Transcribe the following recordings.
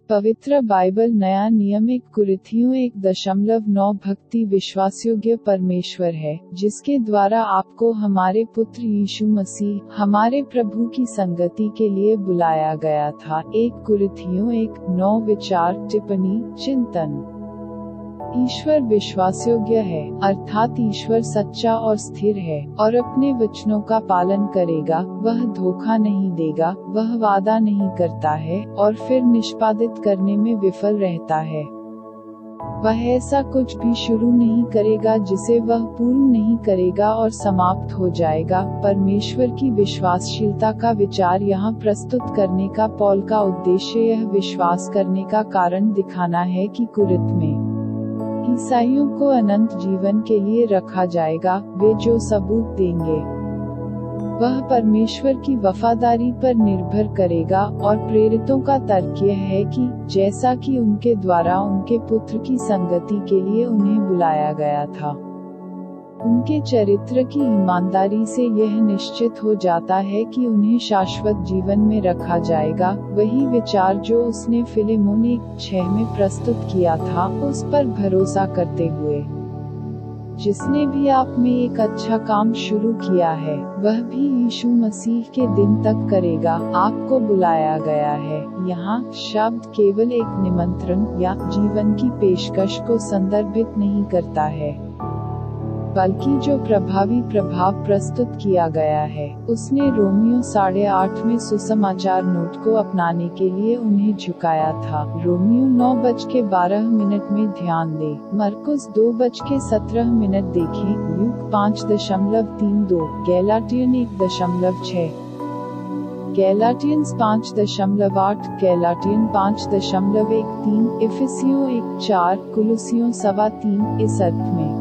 पवित्र बाइबल नया नियम 1 कुरिन्थियों 1:9 भक्ति विश्वासयोग्य परमेश्वर है, जिसके द्वारा आपको हमारे पुत्र यीशु मसीह हमारे प्रभु की संगति के लिए बुलाया गया था। 1 कुरिन्थियों 1:9 विचार टिप्पणी चिंतन। ईश्वर विश्वासयोग्य है, अर्थात ईश्वर सच्चा और स्थिर है और अपने वचनों का पालन करेगा। वह धोखा नहीं देगा, वह वादा नहीं करता है और फिर निष्पादित करने में विफल रहता है। वह ऐसा कुछ भी शुरू नहीं करेगा जिसे वह पूर्ण नहीं करेगा और समाप्त हो जाएगा। परमेश्वर की विश्वासशीलता का विचार यहाँ प्रस्तुत करने का पौल का उद्देश्य यह विश्वास करने का कारण दिखाना है कि कुरिन्थ में ईसाइयों को अनंत जीवन के लिए रखा जाएगा। वे जो सबूत देंगे वह परमेश्वर की वफादारी पर निर्भर करेगा और प्रेरितों का तर्क यह है कि जैसा कि उनके द्वारा उनके पुत्र की संगति के लिए उन्हें बुलाया गया था, उनके चरित्र की ईमानदारी से यह निश्चित हो जाता है कि उन्हें शाश्वत जीवन में रखा जाएगा। वही विचार जो उसने फिलेमोन 1:6 में प्रस्तुत किया था, उस पर भरोसा करते हुए जिसने भी आप में एक अच्छा काम शुरू किया है, वह भी यीशु मसीह के दिन तक करेगा। आपको बुलाया गया है। यहाँ शब्द केवल एक निमंत्रण या जीवन की पेशकश को संदर्भित नहीं करता है, बल्कि जो प्रभावी प्रभाव प्रस्तुत किया गया है। उसने रोमियो 8:30 में सुसमाचार नोट को अपनाने के लिए उन्हें झुकाया था। रोमियो 9:12 में ध्यान दें। मरकुस 2:17 देखें। ल्यूक 5:32, गैलाटियन 1:6, गैलाटियंस 5:8, गैलाटियन 5:13, इफिसियों 1:4, कुलुसियों 3:15। इस अर्थ में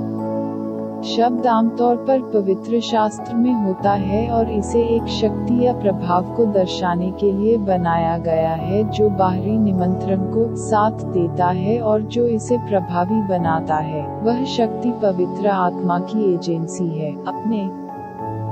शब्द आमतौर पर पवित्र शास्त्र में होता है और इसे एक शक्ति या प्रभाव को दर्शाने के लिए बनाया गया है जो बाहरी निमंत्रण को साथ देता है और जो इसे प्रभावी बनाता है। वह शक्ति पवित्र आत्मा की एजेंसी है। अपने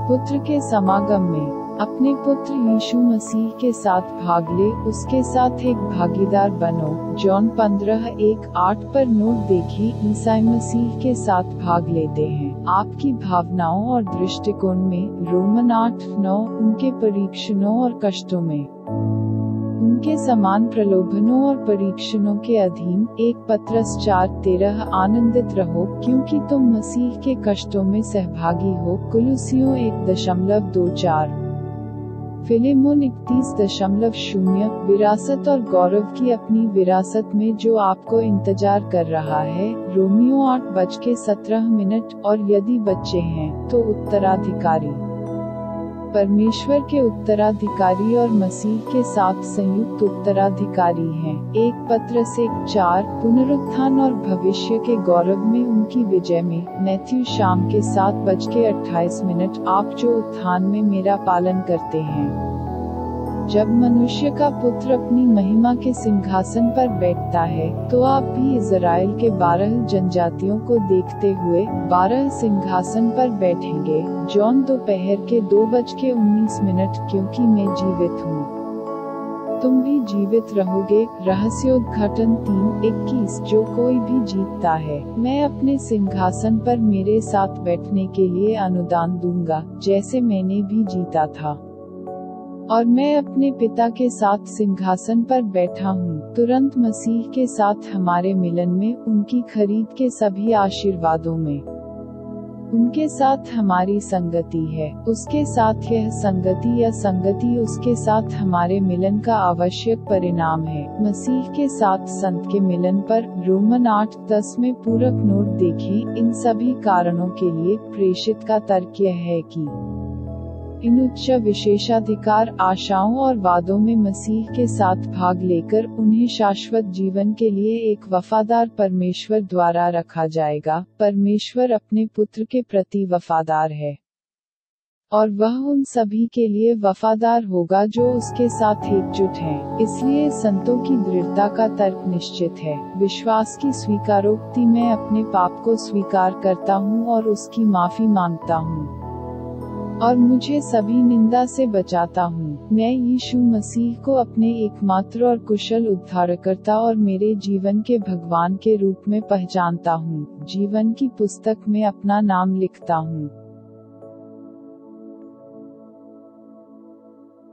पुत्र के समागम में अपने पुत्र यीशु मसीह के साथ भाग ले, उसके साथ एक भागीदार बनो। जॉन 15:1-8 पर नोट देखें। ईसाई मसीह के साथ भाग लेते हैं आपकी भावनाओं और दृष्टिकोण में। रोमन 8:9 उनके परीक्षणों और कष्टों में, उनके समान प्रलोभनों और परीक्षणों के अधीन। 1 पत्रस 4:13 आनंदित रहो क्योंकि तुम मसीह के कष्टों में सहभागी हो। कुलुसियों 1:24, फिलेमोन 31:0 विरासत और गौरव की अपनी विरासत में जो आपको इंतजार कर रहा है। रोमियो 8:17 और यदि बच्चे हैं तो उत्तराधिकारी, परमेश्वर के उत्तराधिकारी और मसीह के साथ संयुक्त उत्तराधिकारी हैं। 1 पत्रस 1:4 पुनरुत्थान और भविष्य के गौरव में उनकी विजय में। मैथ्यू शाम के 7:28 आप जो उत्थान में मेरा पालन करते हैं। जब मनुष्य का पुत्र अपनी महिमा के सिंहासन पर बैठता है तो आप भी इज़राइल के 12 जनजातियों को देखते हुए 12 सिंहासन पर बैठेंगे। जॉन दोपहर के 2:19 क्योंकि मैं जीवित हूँ, तुम भी जीवित रहोगे। रहस्योद्घाटन 3:21 जो कोई भी जीतता है, मैं अपने सिंहासन पर मेरे साथ बैठने के लिए अनुदान दूंगा, जैसे मैंने भी जीता था और मैं अपने पिता के साथ सिंहासन पर बैठा हूँ। तुरंत मसीह के साथ हमारे मिलन में, उनकी खरीद के सभी आशीर्वादों में, उनके साथ हमारी संगति है। उसके साथ यह संगति या संगति उसके साथ हमारे मिलन का आवश्यक परिणाम है। मसीह के साथ संत के मिलन पर रोमन 8:10 में पूरक नोट देखें। इन सभी कारणों के लिए प्रेषित का तर्क यह है कि इन उच्च विशेषाधिकार, आशाओं और वादों में मसीह के साथ भाग लेकर उन्हें शाश्वत जीवन के लिए एक वफादार परमेश्वर द्वारा रखा जाएगा। परमेश्वर अपने पुत्र के प्रति वफादार है और वह उन सभी के लिए वफादार होगा जो उसके साथ एकजुट हैं। इसलिए संतों की दृढ़ता का तर्क निश्चित है। विश्वास की स्वीकारोक्ति मैं अपने पाप को स्वीकार करता हूँ और उसकी माफी मांगता हूँ। और मुझे सभी निंदा से बचाता हूँ। मैं यीशु मसीह को अपने एकमात्र और कुशल उद्धारकर्ता और मेरे जीवन के भगवान के रूप में पहचानता हूँ। जीवन की पुस्तक में अपना नाम लिखता हूँ।